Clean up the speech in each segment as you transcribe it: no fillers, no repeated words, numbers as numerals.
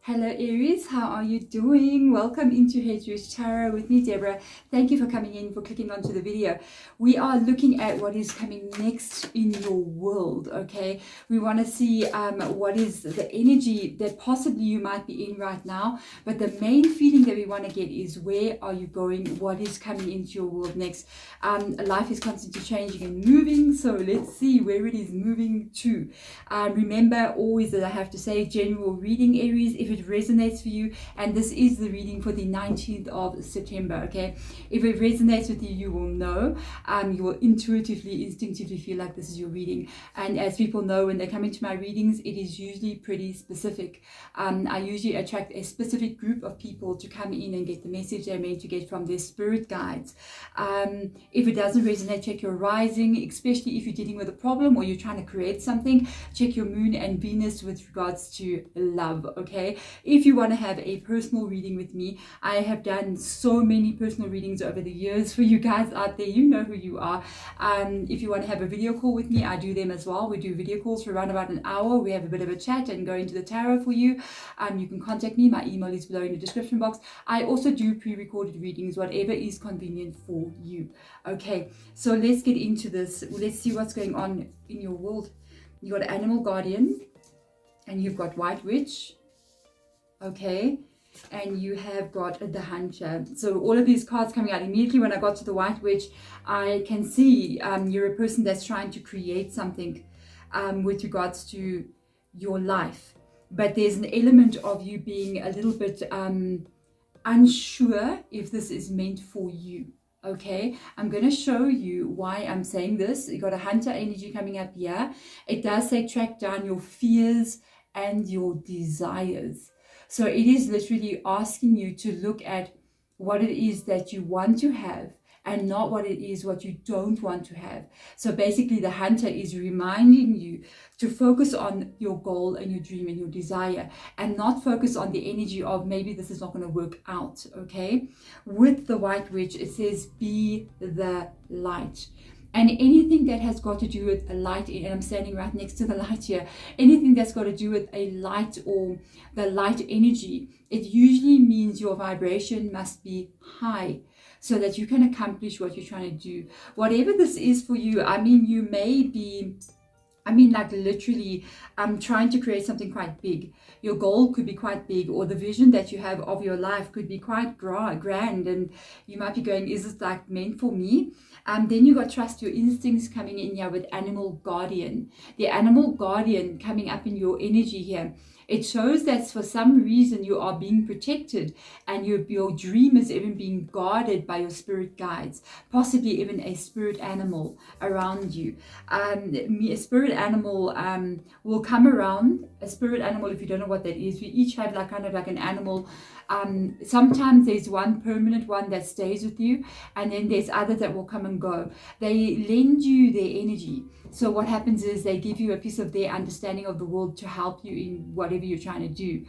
Hello Aries, how are you doing? Welcome into Jewish Tarot with me, Deborah. Thank you for coming in, for clicking onto the video. We are looking at what is coming next in your world, okay? We want to see what is the energy that possibly you might be in right now, but the main feeling that we want to get is where are you going? What is coming into your world next? Life is constantly changing and moving, so let's see where it is moving to. Remember always that I have to say general reading, Aries, if it resonates for you, and this is the reading for the 19th of September, okay? If it resonates with you, you will know. You will intuitively, instinctively feel like this is your reading. And as people know, when they come into my readings, it is usually pretty specific. I usually attract a specific group of people to come in and get the message they're meant to get from their spirit guides. If it doesn't resonate, check your rising, especially if you're dealing with a problem or you're trying to create something. Check your moon and Venus with regards to love, okay? If you want to have a personal reading with me, I have done so many personal readings over the years for you guys out there. You know who you are. If you want to have a video call with me, I do them as well. We do video calls for around about an hour. We have a bit of a chat and go into the tarot for you. You can contact me. My email is below in the description box. I also do pre-recorded readings, whatever is convenient for you. Okay, so let's get into this. Let's see what's going on in your world. You got Animal Guardian, and you've got White Witch, okay, and you have got the Hunter. So all of these cards coming out immediately. When I got to the White Witch, I can see you're a person that's trying to create something with regards to your life, but there's an element of you being a little bit unsure if this is meant for you. Okay, I'm going to show you why I'm saying this. You got a Hunter energy coming up here. It does say track down your fears and your desires. So it is literally asking you to look at what it is that you want to have and not what it is what you don't want to have. So basically the Hunter is reminding you to focus on your goal and your dream and your desire, and not focus on the energy of maybe this is not going to work out, okay? With the White Witch, it says be the light. And anything that has got to do with a light, and I'm standing right next to the light here, anything that's got to do with a light or the light energy, it usually means your vibration must be high so that you can accomplish what you're trying to do. Whatever this is for you, I mean, you may be, like literally trying to create something quite big. Your goal could be quite big, or the vision that you have of your life could be quite grand, and you might be going, is this like meant for me? Then you got trust your instincts coming in here with Animal Guardian. The Animal Guardian coming up in your energy here. It shows that for some reason you are being protected, and your dream is even being guarded by your spirit guides, possibly even a spirit animal around you. A spirit animal will come around. A spirit animal, if you don't know what that is, we each have like kind of like an animal. Sometimes there's one permanent one that stays with you, and then there's others that will come and go. They lend you their energy. So what happens is they give you a piece of their understanding of the world to help you in whatever you're trying to do.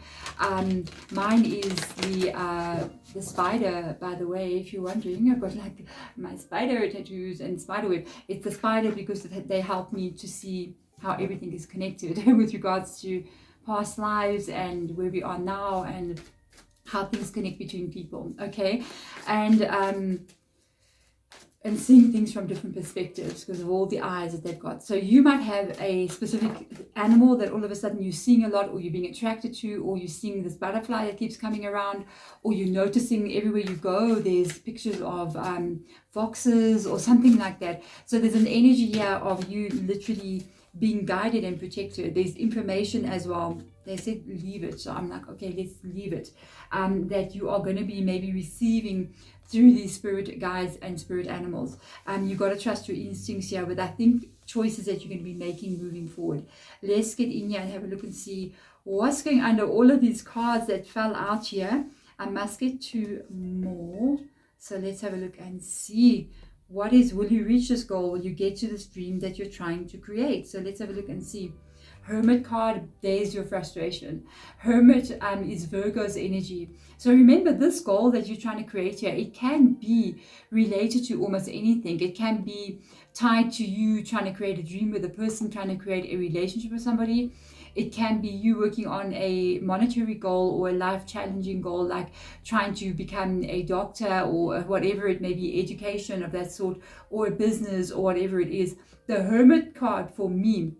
Mine is the spider, by the way, if you're wondering. I've got like my spider tattoos and spider web. It's the spider because they help me to see how everything is connected with regards to past lives and where we are now and how things connect between people, okay? And seeing things from different perspectives because of all the eyes that they've got. So you might have a specific animal that all of a sudden you're seeing a lot, or you're being attracted to, or you're seeing this butterfly that keeps coming around, or you're noticing everywhere you go there's pictures of foxes or something like that. So there's an energy here of you literally being guided and protected. There's information as well. They said leave it, so I'm like, okay, let's leave it. That you are going to be maybe receiving through these spirit guides and spirit animals. You got to trust your instincts here with, I think, choices that you're going to be making moving forward. Let's get in here and have a look and see what's going under all of these cards that fell out here. I must get to more. So let's have a look and see what is, will you reach this goal? Will you get to this dream that you're trying to create? So let's have a look and see. Hermit card, there's your frustration. Hermit is Virgo's energy. So remember, this goal that you're trying to create here, it can be related to almost anything. It can be tied to you trying to create a dream with a person, trying to create a relationship with somebody. It can be you working on a monetary goal or a life-challenging goal, like trying to become a doctor or whatever it may be, education of that sort, or a business or whatever it is. The Hermit card for me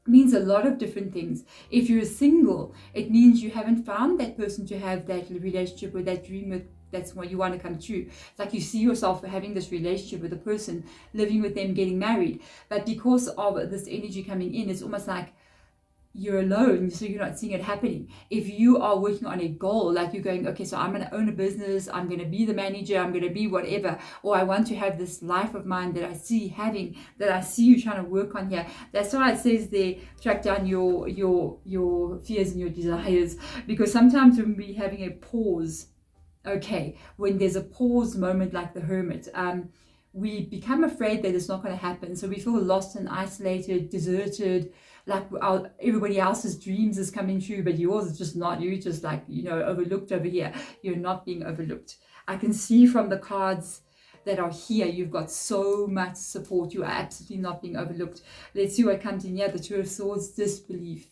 means a lot of different things. If you're single, it means you haven't found that person to have that relationship or that dream with. That's what you want to come true. It's like you see yourself having this relationship with a person, living with them, getting married. But because of this energy coming in, it's almost like you're alone, so you're not seeing it happening. If you are working on a goal, like you're going, okay, so I'm going to own a business, I'm going to be the manager, I'm going to be whatever, or I want to have this life of mine that I see having, that I see you trying to work on here. That's why it says there, track down your fears and your desires, because sometimes when we're having a pause, okay, when there's a pause moment like the Hermit, we become afraid that it's not going to happen. So we feel lost and isolated, deserted, like everybody else's dreams is coming true, but yours is just not. You're just like, overlooked over here. You're not being overlooked. I can see from the cards that are here, you've got so much support. You are absolutely not being overlooked. Let's see what comes in here. The Two of Swords, disbelief.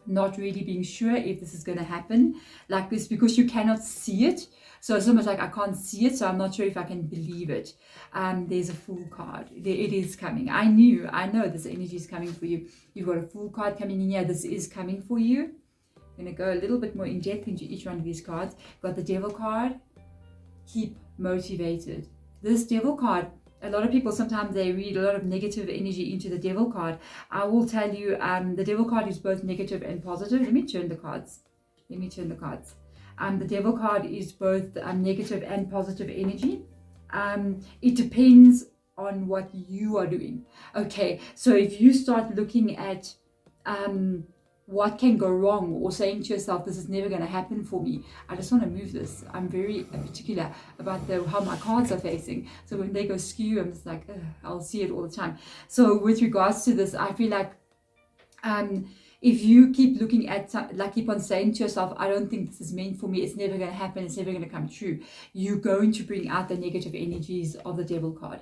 Not really being sure if this is going to happen like this, because you cannot see it. So it's almost like I can't see it, so I'm not sure if I can believe it. There's a Fool card. It is coming. I know this energy is coming for you. You've got a Fool card coming in here. This is coming for you. I'm going to go a little bit more in depth into each one of these cards. Got the Devil card. Keep motivated. This Devil card, a lot of people, sometimes they read a lot of negative energy into the Devil card. I will tell you, the Devil card is both negative and positive. Let me turn the cards. The Devil card is both negative and positive energy. It depends on what you are doing. Okay, so if you start looking at what can go wrong, or saying to yourself, this is never going to happen for me, I just want to move this. I'm very particular about how my cards are facing. So when they go skew, I'm just like, I'll see it all the time. So with regards to this, I feel like if you keep looking at, like keep on saying to yourself, I don't think this is meant for me, it's never going to happen, it's never going to come true, you're going to bring out the negative energies of the Devil card.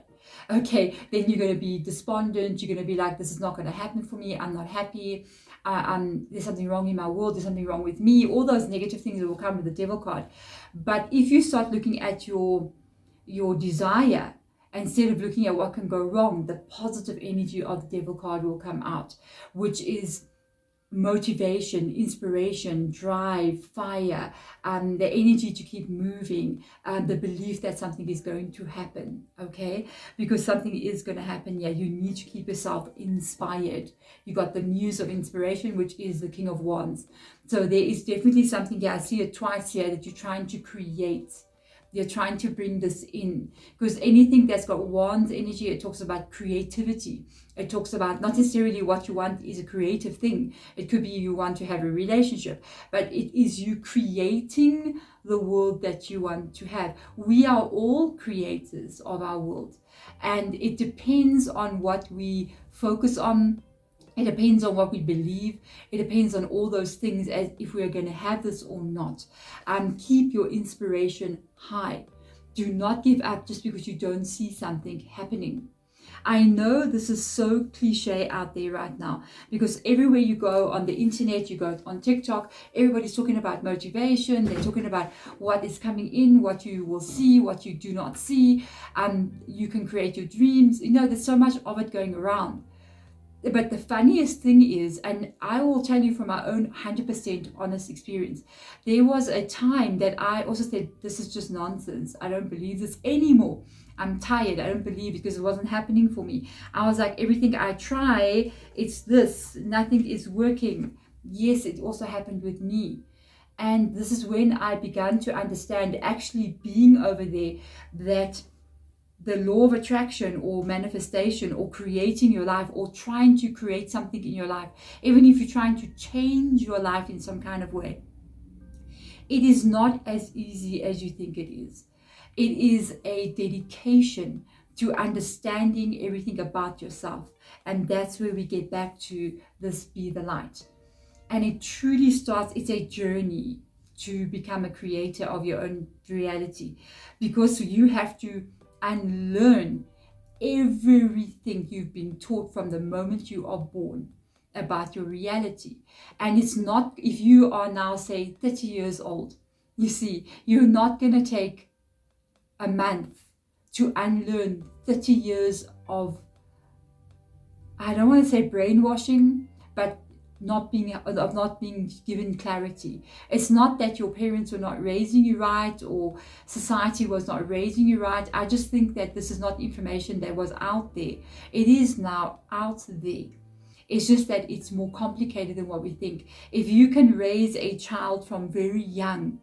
Okay, then you're going to be despondent, you're going to be like, this is not going to happen for me, I'm not happy, there's something wrong in my world, there's something wrong with me, all those negative things that will come with the Devil card. But if you start looking at your desire, instead of looking at what can go wrong, the positive energy of the Devil card will come out, which is motivation, inspiration, drive, fire, the energy to keep moving, the belief that something is going to happen. Okay, because something is going to happen. Yeah, you need to keep yourself inspired. You got the Muse of Inspiration, which is the King of Wands. So there is definitely something here. I see it twice here, that you're trying to create. You're trying to bring this in, because anything that's got Wands energy, it talks about creativity. It talks about not necessarily what you want is a creative thing. It could be you want to have a relationship, but it is you creating the world that you want to have. We are all creators of our world, and it depends on what we focus on. It depends on what we believe. It depends on all those things, as if we are going to have this or not. Keep your inspiration high. Do not give up just because you don't see something happening. I know this is so cliche out there right now, because everywhere you go on the internet, you go on TikTok, everybody's talking about motivation. They're talking about what is coming in, what you will see, what you do not see. You can create your dreams. There's so much of it going around. But the funniest thing is, and I will tell you from my own 100% honest experience, there was a time that I also said, this is just nonsense. I don't believe this anymore. I'm tired. I don't believe it, because it wasn't happening for me. I was like, everything I try, it's this. Nothing is working. Yes, it also happened with me. And this is when I began to understand, actually being over there, that the law of attraction or manifestation or creating your life or trying to create something in your life, even if you're trying to change your life in some kind of way, it is not as easy as you think it is. It is a dedication to understanding everything about yourself. And that's where we get back to this be the light. And it truly starts, it's a journey to become a creator of your own reality, because you have to unlearn everything you've been taught from the moment you are born. about your reality. And it's not, if you are now, say, 30 years old, you see, you're not going to take a month to unlearn 30 years of, I don't want to say brainwashing, but not being given clarity. It's not that your parents were not raising you right or society was not raising you right. I just think that this is not information that was out there. It is now out there. It's just that it's more complicated than what we think. If you can raise a child from very young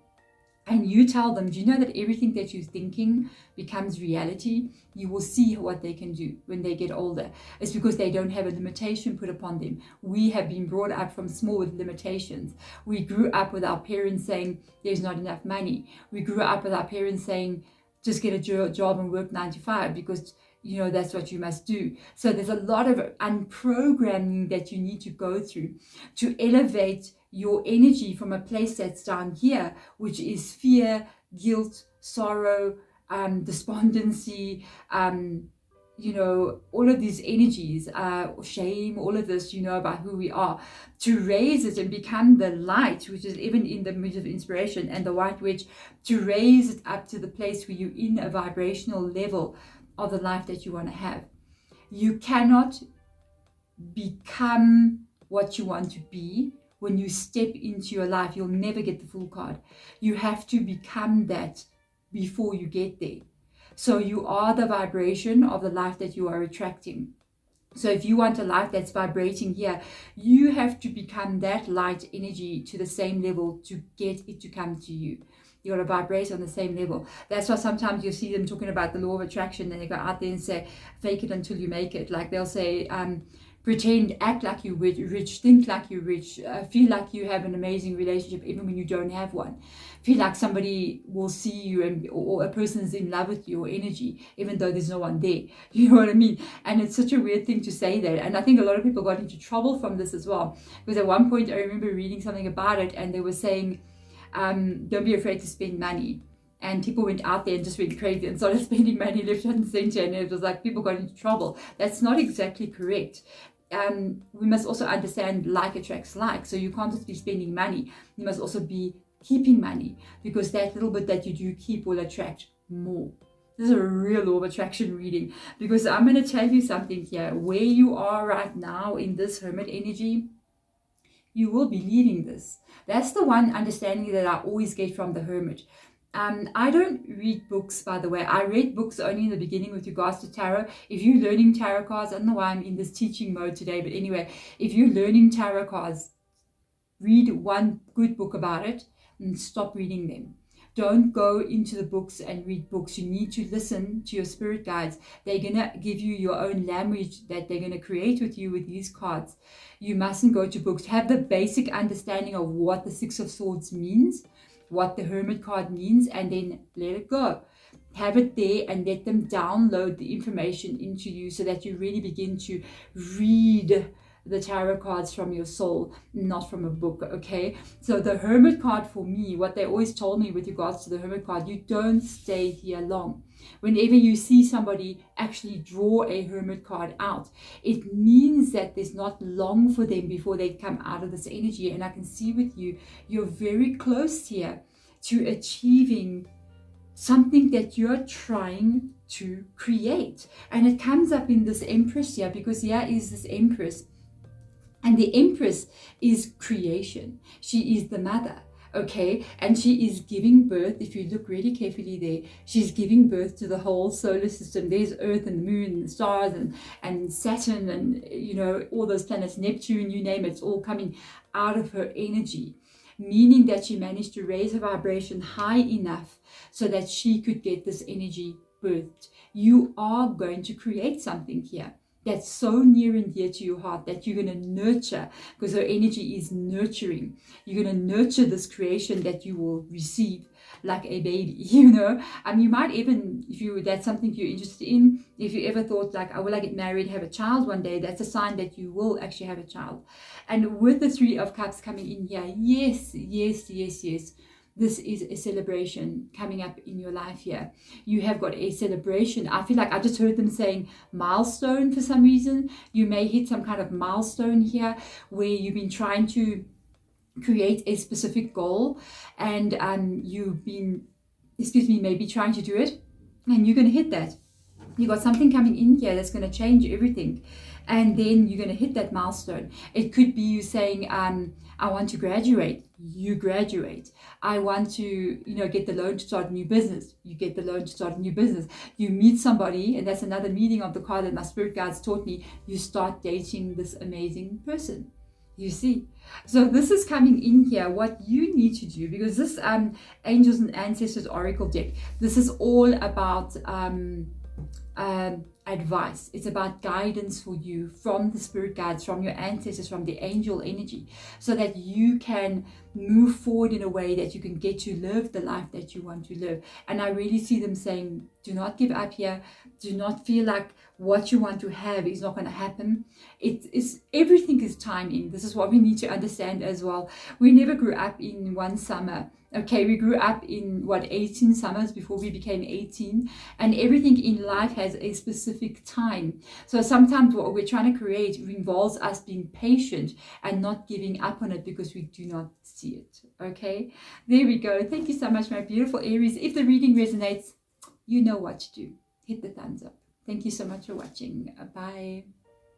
and you tell them, do you know that everything that you're thinking becomes reality? You will see what they can do when they get older. It's because they don't have a limitation put upon them. We have been brought up from small with limitations. We grew up with our parents saying there's not enough money. We grew up with our parents saying just get a job and work 9 to 5 because you know that's what you must do. So there's a lot of unprogramming that you need to go through to elevate your energy from a place that's down here, which is fear, guilt, sorrow, despondency, you know, all of these energies, shame, all of this, you know, about who we are, to raise it and become the light, which is even in the midst of inspiration, and the white witch, to raise it up to the place where you're in a vibrational level of the life that you want to have. You cannot become what you want to be. When you step into your life, you'll never get the full card. You have to become that before you get there. So you are the vibration of the life that you are attracting. So if you want a life that's vibrating here, you have to become that light energy to the same level to get it to come to you. You got to vibrate on the same level. That's why sometimes you see them talking about the law of attraction, and they go out there and say, fake it until you make it. Like they'll say, pretend, act like you're rich, think like you're rich, feel like you have an amazing relationship even when you don't have one. Feel like somebody will see you or a person's in love with your energy even though there's no one there. You know what I mean? And it's such a weird thing to say that. And I think a lot of people got into trouble from this as well. Because at one point I remember reading something about it, and they were saying, don't be afraid to spend money. And people went out there and just went crazy and started spending money left, right, and center. And it was like people got into trouble. That's not exactly correct. We must also understand like attracts like. So you can't just be spending money. You must also be keeping money, because that little bit that you do keep will attract more. This is a real law of attraction reading, because I'm going to tell you something here. Where you are right now in this hermit energy, you will be leaving this. That's the one understanding that I always get from the hermit. I don't read books, by the way. I read books only in the beginning with regards to tarot. If you're learning tarot cards, I don't know why I'm in this teaching mode today, but anyway, if you're learning tarot cards, read one good book about it and stop reading them. Don't go into the books and read books. You need to listen to your spirit guides. They're going to give you your own language that they're going to create with you with these cards. You mustn't go to books. Have the basic understanding of what the Six of Swords means, what the Hermit card means, and then let it go. Have it there and let them download the information into you so that you really begin to read the tarot cards from your soul, not from a book, okay? So the Hermit card, for me, what they always told me with regards to the Hermit card, you don't stay here long. Whenever you see somebody actually draw a Hermit card out, it means that there's not long for them before they come out of this energy. And I can see with you, you're very close here to achieving something that you're trying to create. And it comes up in this Empress here, because here is this Empress. And the Empress is creation. She is the mother, okay? And she is giving birth, if you look really carefully there, she's giving birth to the whole solar system. There's Earth and the Moon and the stars and Saturn and, you know, all those planets, Neptune, you name it, it's all coming out of her energy. Meaning that she managed to raise her vibration high enough so that she could get this energy birthed. You are going to create something here that's so near and dear to your heart that you're going to nurture, because her energy is nurturing. You're going to nurture this creation that you will receive like a baby, you know. You might even, if that's something you're interested in, if you ever thought like, oh, will I get married, have a child one day, that's a sign that you will actually have a child. And with the Three of Cups coming in here, yes, this is a celebration coming up in your life here. You have got a celebration. I feel like I just heard them saying milestone for some reason. You may hit some kind of milestone here where you've been trying to create a specific goal, and you've been, maybe trying to do it, and you're going to hit that. You got something coming in here that's going to change everything, and then you're going to hit that milestone. It could be you saying, I want to graduate. You graduate. I want to, get the loan to start a new business. You get the loan to start a new business. You meet somebody, and that's another meaning of the card that my spirit guides taught me. You start dating this amazing person. You see, so this is coming in here, what you need to do, because this Angels and Ancestors Oracle deck, this is all about advice. It's about guidance for you from the spirit guides, from your ancestors, from the angel energy, so that you can move forward in a way that you can get to live the life that you want to live. And I really see them saying, do not give up here. Do not feel like what you want to have is not going to happen. Everything is timing. This is what we need to understand as well. We never grew up in one summer. Okay, we grew up in 18 summers before we became 18, and everything in life has a specific time. So sometimes what we're trying to create involves us being patient and not giving up on it because we do not see it. Okay, there we go. Thank you so much, my beautiful Aries. If the reading resonates, you know what to do. Hit the thumbs up. Thank you so much for watching. Bye.